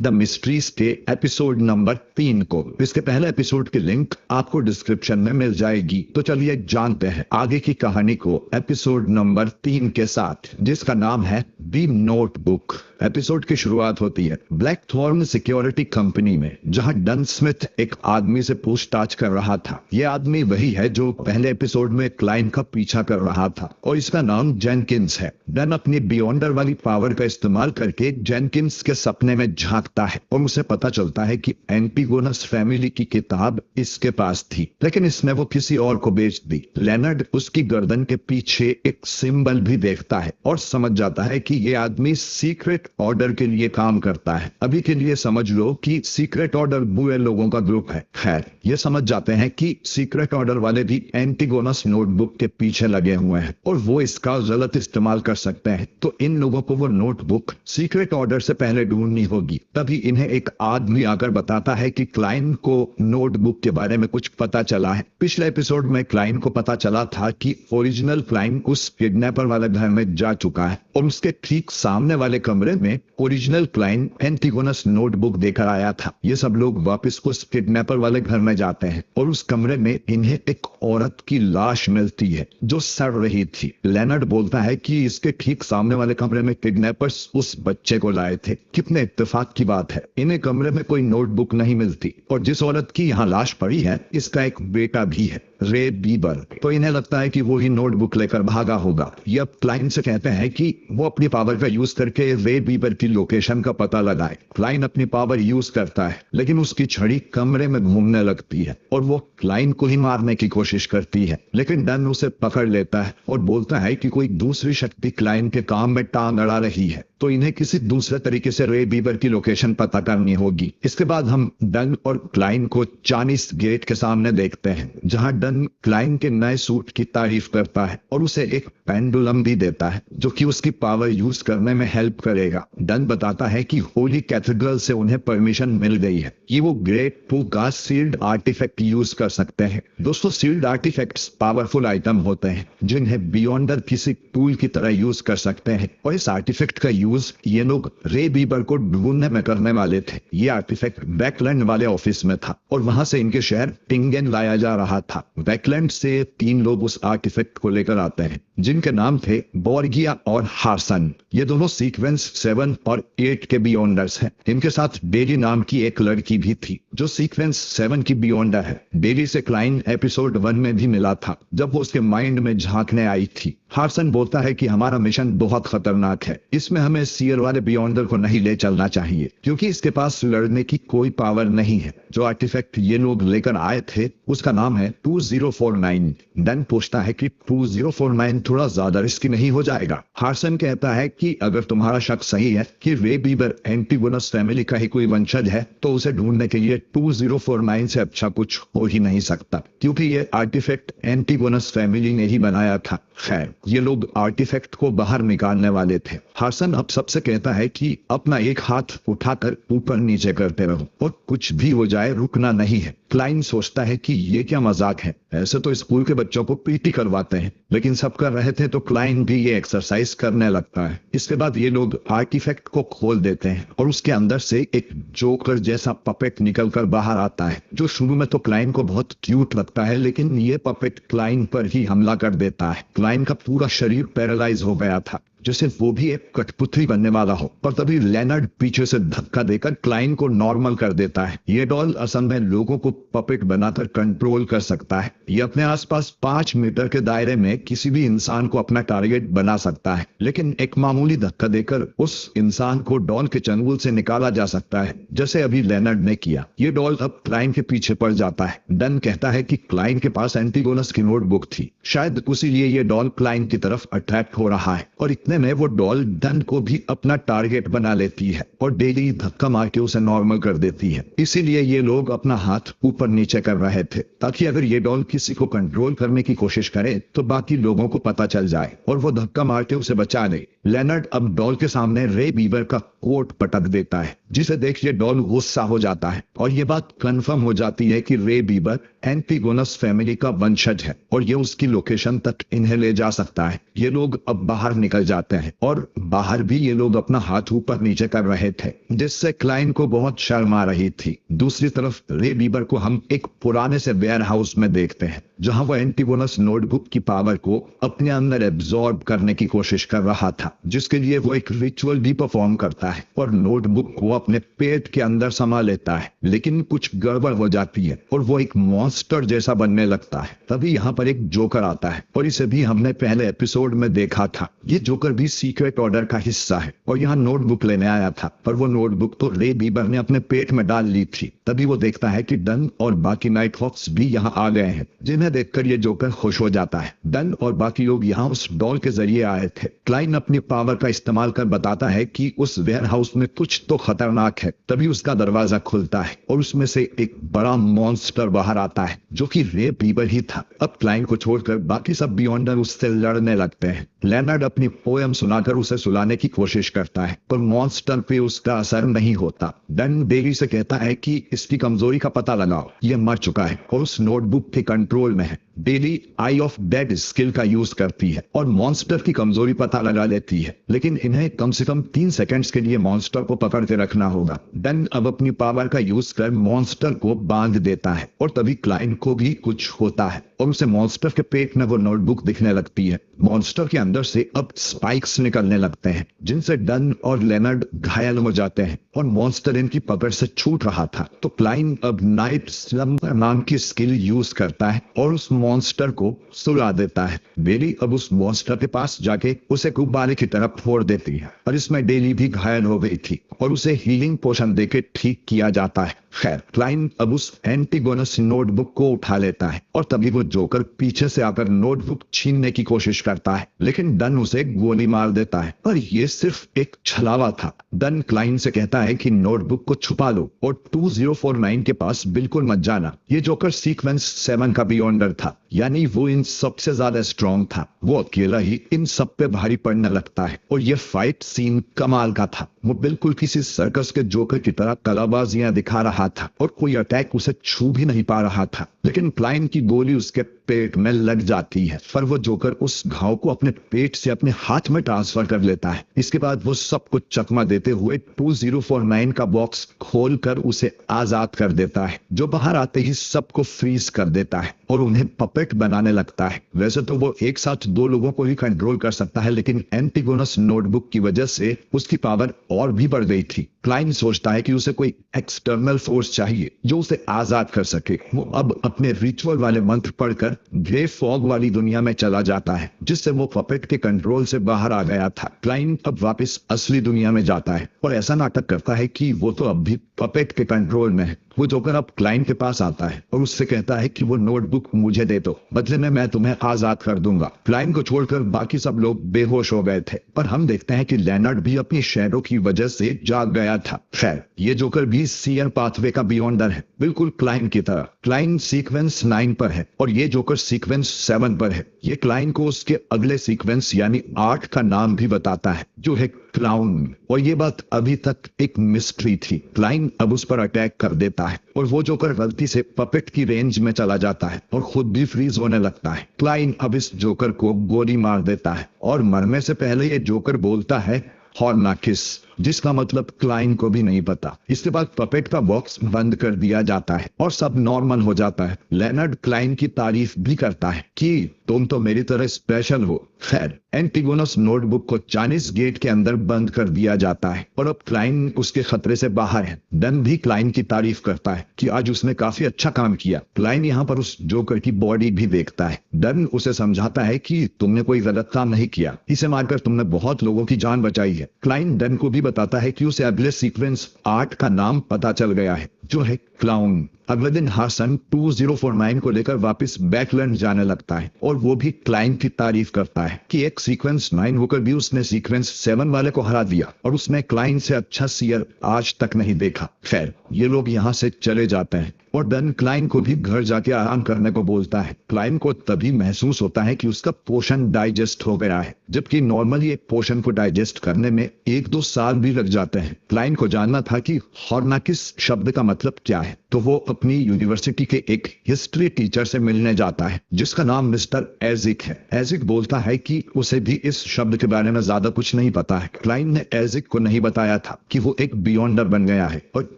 The mystery stay episode number 3 को। इसके पहले एपिसोड की लिंक आपको डिस्क्रिप्शन में मिल जाएगी। तो चलिए जानते हैं आगे की कहानी को एपिसोड नंबर 3 के साथ, जिसका नाम है द नोटबुक। एपिसोड की शुरुआत होती है ब्लैक थॉर्न सिक्योरिटी कंपनी में, जहां डन स्मिथ एक आदमी से पूछताछ कर रहा था। यह आदमी वही है जो पहले एपिसोड में क्लाइंट का पीछा कर रहा था और इसका नाम जेनकिंस है। डन अपनी बियॉन्डर वाली पावर का इस्तेमाल करके जेनकिंस के सपने में झांकता है और उसे पता चलता है कि एंटीगोनस फैमिली की किताब इसके पास थी, लेकिन इसने वो किसी और को बेच दी। लेनर्ड उसकी गर्दन के पीछे एक सिंबल भी देखता है और समझ जाता है कि ये आदमी सीक्रेट ऑर्डर के लिए काम करता है। अभी के लिए समझ लो कि सीक्रेट ऑर्डर बुरे लोगों का ग्रुप है। खैर, ये समझ जाते हैं कि सीक्रेट ऑर्डर वाले भी एंटीगोनस नोटबुक के पीछे लगे हुए हैं और वो इसका गलत इस्तेमाल कर सकते हैं। तो इन लोगों को वो नोटबुक सीक्रेट ऑर्डर से पहले ढूंढनी होगी। तभी इन्हें एक आदमी आकर बताता है कि क्लाइंट को नोटबुक के बारे में कुछ पता चला है। पिछले एपिसोड में क्लाइंट को पता चला था कि ओरिजिनल क्लाइंट उस किडनैपर वाले घर में जा चुका है और उसके ठीक सामने वाले कमरे में ओरिजिनल क्लाइंट एंटीगोनस नोटबुक देकर आया था। ये सब लोग वापस उस किडनैपर वाले घर में जाते हैं और उस कमरे में इन्हें एक औरत की लाश मिलती है जो सड़ रही थी। लेनर्ड बोलता है कि इसके ठीक सामने वाले कमरे में किडनैपर्स उस बच्चे को लाए थे। कितने इत्तेफाक की बात है, इन्हें कमरे में कोई नोटबुक नहीं मिलती और जिस औरत की यहाँ लाश पड़ी है इसका एक बेटा भी है, रे बीबर। तो इन्हें लगता है कि वो ही नोटबुक लेकर भागा होगा। ये अब क्लाइंट से कहते हैं कि वो अपनी पावर का यूज करके रे बीबर की लोकेशन का पता लगाए। क्लाइंट अपनी पावर यूज करता है लेकिन उसकी छड़ी कमरे में घूमने लगती है और वो क्लाइंट को ही मारने की कोशिश करती है, लेकिन डन उसे पकड़ लेता है और बोलता है कि कोई दूसरी शक्ति क्लाइंट के काम में टांग अड़ा रही है, तो इन्हें किसी दूसरे तरीके से रे बीबर की लोकेशन पता करनी होगी। इसके बाद हम डन और क्लाइंट को चाइनीज गेट के सामने देखते हैं, जहां डन क्लाइंट के नए सूट की तारीफ करता है और उसे एक पेंडुलम भी देता है जो कि उसकी पावर यूज करने में हेल्प करेगा। डन बताता है कि होली कैथेड्रल से उन्हें परमिशन मिल गई है कि वो ग्रेट पू का सील्ड आर्टिफैक्ट यूज कर सकते हैं। दोस्तों, सील्ड आर्टिफैक्ट्स पावरफुल आइटम होते हैं जिन्हें बियॉन्डर किसी टूल की तरह यूज कर सकते हैं और इस आर्टिफैक्ट का यूज ये लोग रे बीबर को ढूंढने में करने वाले थे। ये आर्टिफैक्ट बैकलैंड वाले ऑफिस में था और वहां से इनके शहर टिंगेन लाया जा रहा था। बैकलैंड से 3 लोग उस आर्टिफैक्ट को लेकर आते हैं जिनके नाम थे बोर्गिया और हार्सन। ये दोनों सीक्वेंस 7 और 8 के बियॉन्डर्स हैं। इनके साथ बेरी नाम की एक लड़की भी थी जो सीक्वेंस 7 की बियॉन्डर है। बेरी से क्लाइंट एपिसोड 1 में भी मिला था जब वो उसके माइंड में झांकने आई थी। हार्सन बोलता है कि हमारा मिशन बहुत खतरनाक है, इसमें हमें सीयर वाले बियॉन्डर को नहीं ले चलना चाहिए क्योंकि इसके पास लड़ने की कोई पावर नहीं है। जो आर्टिफैक्ट ये लोग लेकर आए थे उसका नाम है 2049। डन पूछता है कि 2049 थोड़ा ज्यादा रिस्की नहीं हो जाएगा? हार्सन कहता है कि अगर तुम्हारा शक सही है कि रे बीबर एंटीगोनस फैमिली का ही कोई वंशज है तो उसे ढूंढने के लिए 2049 से अच्छा कुछ हो ही नहीं सकता, क्योंकि ये आर्टिफैक्ट एंटीगोनस फैमिली ने ही बनाया था। खैर, ये लोग आर्टिफैक्ट को बाहर निकालने वाले थे। हार्सन अब सबसे कहता है कि अपना एक हाथ उठाकर ऊपर नीचे करते रहो और कुछ भी हो जाए रुकना नहीं है। क्लाइंट सोचता है कि ये क्या मजाक है, ऐसे तो स्कूल के बच्चों को पीटी करवाते हैं, लेकिन सब कर रहे थे तो क्लाइंट भी ये एक्सरसाइज करने लगता है। इसके बाद ये लोग आर्टिफैक्ट को खोल देते हैं और उसके अंदर से एक जोकर जैसा पपेट निकलकर बाहर आता है, जो शुरू में तो क्लाइंट को बहुत क्यूट लगता है, लेकिन ये पपेट क्लाइंट पर ही हमला कर देता है। क्लाइंट का पूरा शरीर पैरालाइज हो गया था जैसे वो भी एक कठपुतली बनने वाला हो, पर तभी लेनर्ड पीछे से धक्का देकर क्लाइंट को नॉर्मल कर देता है। ये डॉल असल में लोगों को पपेट बनाकर कंट्रोल कर सकता है। ये अपने आसपास 5 मीटर के दायरे में किसी भी इंसान को अपना टारगेट बना सकता है, लेकिन एक मामूली धक्का देकर उस इंसान को डॉल के चंगुल से निकाला जा सकता है, जैसे अभी लेनर्ड ने किया। ये डॉल अब क्लाइंट के पीछे पड़ जाता है। डन कहता है कि क्लाइंट के पास एंटीगोनस की नोटबुक थी, शायद उसीलिए ये डॉल क्लाइंट की तरफ अट्रैक्ट हो रहा है और इतने में वो डॉल डन को भी अपना टारगेट बना लेती है और डेली धक्का मार के उसे नॉर्मल कर देती है। इसीलिए ये लोग अपना हाथ ऊपर नीचे कर रहे थे ताकि अगर ये डॉल किसी को कंट्रोल करने की कोशिश करे तो बाकी लोगों को पता चल जाए और वो धक्का मार के उसे बचा ले। लेनर्ड अब डॉल के सामने रे बीबर का कोट पटक देता है, जिसे देख ये डॉन गुस्सा हो जाता है और ये बात कंफर्म हो जाती है कि रे बीबर एंटिगोनस फैमिली का वंशज है और ये उसकी लोकेशन तक इन्हें ले जा सकता है। ये लोग अब बाहर निकल जाते हैं और बाहर भी ये लोग अपना हाथ ऊपर नीचे कर रहे थे, जिससे क्लाइन को बहुत शर्म आ रही थी। दूसरी तरफ रे बीबर को हम एक पुराने से वेयर हाउस में देखते हैं, जहां वो एंटिगोनस नोटबुक की पावर को अपने अंदर एब्जॉर्ब करने की कोशिश कर रहा था, जिसके लिए वो एक रिचुअल भी परफॉर्म करता है और नोटबुक को अपने पेट के अंदर समा लेता है। लेकिन कुछ गड़बड़ हो जाती है और वो एक मॉन्स्टर जैसा बनने लगता है। तभी यहाँ पर एक जोकर आता है और इसे भी हमने पहले एपिसोड में देखा था। ये जोकर भी सीक्रेट ऑर्डर का हिस्सा है और यहाँ नोटबुक लेने आया था, पर वो नोटबुक तो रे बीबर ने अपने पेट में डाल ली थी। तभी वो देखता है कि डन और बाकी नाइट हॉक्स भी यहाँ आ गए हैं, जिन्हें देखकर ये जोकर खुश हो जाता है। डन और बाकी लोग यहाँ उस डॉल के जरिए आए थे। क्लाइन अपनी पावर का इस्तेमाल कर बताता है कि उस वेयर हाउस में कुछ तो खतरनाक है। तभी उसका दरवाजा खुलता है और उसमें से एक बड़ा मॉन्स्टर बाहर आता है, जो कि रे बीबर ही था। अब क्लाइन को छोड़कर बाकी सब बियॉन्डर उससे लड़ने लगते हैं। लेनर्ड अपनी पोएम सुनाकर उसे सुलाने की कोशिश करता है, पर मॉन्स्टर पे उसका असर नहीं होता। डन बेरी से कहता है कि इसकी कमजोरी का पता लगाओ, ये मर चुका है और उस नोटबुक के कंट्रोल में है। Daily I of dead skill का यूज करती है और मॉन्स्टर की कमजोरी पता लगा लेती है, लेकिन इन्हें कम से कम 3 सेकंड्स के लिए मॉन्स्टर को पकड़ के रखना होगा। डन अब अपनी पावर का यूज कर मॉन्स्टर को बांध देता है और तभी क्लाइन को भी कुछ होता है और उसे मॉन्स्टर के पेट में वो नोटबुक दिखने लगती है। मॉन्स्टर के अंदर से अब स्पाइक्स निकलने लगते हैं, जिनसे डन और लेनर्ड घायल हो जाते हैं और मॉन्स्टर इनकी पकड़ से छूट रहा था। तो क्लाइन अब नाइट स्लम्बर नाम की स्किल यूज करता है और उस मॉन्स्टर को सुला देता है। बेली अब उस मॉन्स्टर के पास जाके उसे गुब्बारे की तरफ फोड़ देती है और इसमें डेली भी घायल हो गई थी और उसे हीलिंग पोशन देके ठीक किया जाता है। खैर, क्लाइन अब उस एंटिगोनस नोटबुक को उठा लेता है और तभी वो जोकर पीछे से आकर नोटबुक छीनने की कोशिश करता है, लेकिन डन उसे गोली मार देता है। पर ये सिर्फ एक छलावा था। डन क्लाइन से कहता है कि नोटबुक को छुपा लो और 2049 के पास बिल्कुल मत जाना। ये जोकर सीक्वेंस 7 का बियॉन्डर था, यानी वो इन सबसे ज्यादा स्ट्रॉन्ग था। वो अकेला ही इन सब पे भारी पड़ने लगता है और ये फाइट सीन कमाल का था। वो बिल्कुल किसी सर्कस के जोकर की तरह कलाबाजियां दिखा रहा था और कोई अटैक उसे छू भी नहीं पा रहा था, लेकिन क्लाइन की गोली उसके पेट में लग जाती है। पर वो जोकर उस घाव को अपने पेट से अपने हाथ में ट्रांसफर कर लेता है। इसके बाद वो सब कुछ चकमा देते हुए 2049 का बॉक्स खोलकर उसे आजाद कर देता है, जो बाहर आते ही सबको फ्रीज कर देता है और उन्हें पपेट बनाने लगता है। वैसे तो वो एक साथ 2 लोगों को ही कंट्रोल कर सकता है, लेकिन एंटिगोनस नोटबुक की वजह से उसकी पावर और भी बढ़ गई थी। क्लाइन सोचता है कि उसे कोई एक्सटर्नल फोर्स चाहिए जो उसे आजाद कर सके। वो अब अपने रिचुअल वाले मंत्र पढ़कर ग्रे फॉग वाली दुनिया में चला जाता है, जिससे वो पपेट के कंट्रोल से बाहर आ गया था। क्लाइन अब वापस असली दुनिया में जाता है और ऐसा नाटक करता है कि वो तो अब भी पपेट के कंट्रोल में है। वो जोकर अब क्लाइन के पास आता है और उससे कहता है कि वो नोटबुक मुझे दे दो, बदले में मैं तुम्हें आजाद कर दूंगा। क्लाइन को छोड़कर बाकी सब लोग बेहोश हो गए थे, पर हम देखते हैं कि लेनर्ड भी अपनी शैडो की वजह से जाग गया था। खैर, ये जोकर भी सीयर पाथवे का बियॉन्डर है, बिल्कुल क्लाइन की तरह। क्लाइन सीक्वेंस 9 पर है और ये जोकर सीक्वेंस 7 पर है। ये क्लाइन को उसके अगले सीक्वेंस यानी 8 का नाम भी बताता है, जो है क्लाउन, और ये बात अभी तक एक मिस्ट्री थी। क्लाइन अब उस पर अटैक कर देता है और वो जोकर गलती से पपेट की रेंज में चला जाता है और खुद भी फ्रीज होने लगता है। क्लाइन अब इस जोकर को गोली मार देता है और मरने से पहले ये जोकर बोलता है हॉर्नाकिस, जिसका मतलब क्लाइन को भी नहीं पता। इसके बाद पपेट का बॉक्स बंद कर दिया जाता है और सब नॉर्मल हो जाता है। लेनर्ड क्लाइन की तारीफ भी करता है कि तुम तो मेरी तरह स्पेशल हो। खैर, एंटिगोनस नोटबुक को चाइनीज गेट के अंदर बंद कर दिया जाता है और अब क्लाइन उसके खतरे से बाहर है। डन भी क्लाइन की तारीफ करता है कि आज उसने काफी अच्छा काम किया। क्लाइन यहाँ पर उस जोकर की बॉडी भी देखता है। डन उसे समझाता है कि तुमने कोई गलत काम नहीं किया, इसे मारकर तुमने बहुत लोगों की जान बचाई है। क्लाइन डन को भी बताता है कि उसे अगले सीक्वेंस 8 का नाम पता चल गया है, जो है क्लाउन। अगले दिन हासन 2049 को लेकर वापस बैकलैंड जाने लगता है और वो भी क्लाइंट की तारीफ करता है कि एक सीक्वेंस 9 होकर भी उसने सीक्वेंस 7 वाले को हरा दिया और उसने क्लाइंट से अच्छा सीयर आज तक नहीं देखा। खैर, ये लोग यहाँ से चले जाते हैं और डन क्लाइंट को भी घर जाके आराम करने को बोलता है। क्लाइंट को तभी महसूस होता है कि उसका पोषण डाइजेस्ट हो गया है, जबकि नॉर्मली एक पोषण को डाइजेस्ट करने में 1-2 साल भी लग जाते हैं। क्लाइंट को जानना था कि हॉर्नाकिस शब्द का मतलब क्या है, तो वो अपनी यूनिवर्सिटी के एक हिस्ट्री टीचर से मिलने जाता है जिसका नाम मिस्टर एजिक है। एजिक बोलता है कि उसे भी इस शब्द के बारे में ज्यादा कुछ नहीं पता है। क्लाइंट ने एजिक को नहीं बताया था कि वो एक बियॉन्डर बन गया है और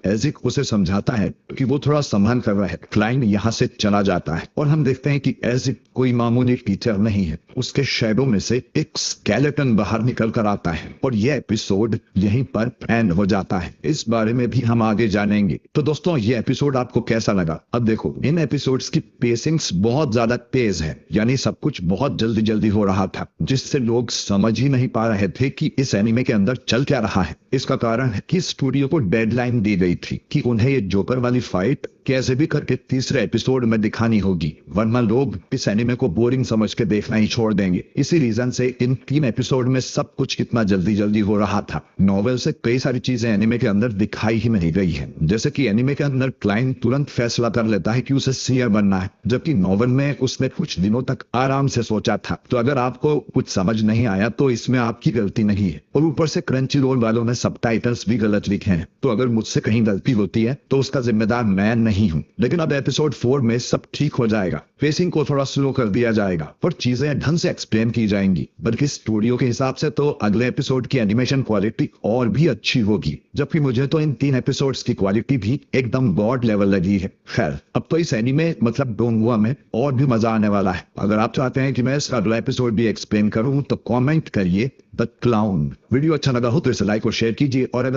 एजिक उसे समझाता है कि वो थोड़ा संभाल कर रहा है। क्लाइंट यहाँ से चला जाता है और हम देखते हैं कि एजिक कोई मामूली टीचर नहीं है, उसके शैडो में से एक स्केलेटन बाहर निकल कर आता है और यह एपिसोड यहीं पर एंड हो जाता है। इस बारे में भी हम आगे जानेंगे। तो दोस्तों, ये एपिसोड आपको कैसा लगा? अब देखो, इन एपिसोड्स की पेसिंग्स बहुत ज्यादा तेज है, यानी सब कुछ बहुत जल्दी जल्दी हो रहा था जिससे लोग समझ ही नहीं पा रहे थे कि इस एनिमे के अंदर चल क्या रहा है। इसका कारण है कि स्टूडियो को डेडलाइन दी गई थी कि उन्हें ये जोकर वाली फाइट कैसे भी करके तीसरे एपिसोड में दिखानी होगी, वरना लोग इस एनिमे को बोरिंग समझ के देखना ही छोड़ देंगे। इसी रीजन से इन 3 एपिसोड में सब कुछ इतना जल्दी जल्दी हो रहा था। नॉवेल से कई सारी चीजें एनिमे के अंदर दिखाई ही नहीं गई है, जैसे कि एनिमे के अंदर क्लाइंट तुरंत फैसला कर लेता है कि उसे सीयर बनना है, जबकि नॉवेल में उसने कुछ दिनों तक आराम से सोचा था। तो अगर आपको कुछ समझ नहीं आया तो इसमें आपकी गलती नहीं है, और ऊपर से क्रंची रोल वालों ने सबटाइटल्स भी गलत लिखे हैं। तो अगर मुझसे कहीं गलती होती है तो उसका जिम्मेदार मैं नहीं हूं। लेकिन अब एपिसोड 4 में सब ठीक हो जाएगा, फेसिंग को थोड़ा स्लो कर दिया जाएगा और चीजें ढंग से एक्सप्लेन की जाएंगी। बल्कि स्टूडियो के हिसाब से तो अगले एपिसोड की एनिमेशन क्वालिटी और भी अच्छी होगी, जबकि मुझे तो इन 3 एपिसोड्स की क्वालिटी भी एकदम गॉड लेवल लगी है। खैर, अब तो इस एनिमे मतलब डोंगुआ में और भी मजा आने वाला है। अगर आप चाहते हैं कि मैं इसका अगला एपिसोड भी एक्सप्लेन करूं तो कमेंट करिए द क्लाउन। वीडियो अच्छा लगा हो तो इसे लाइक और शेयर कीजिए, और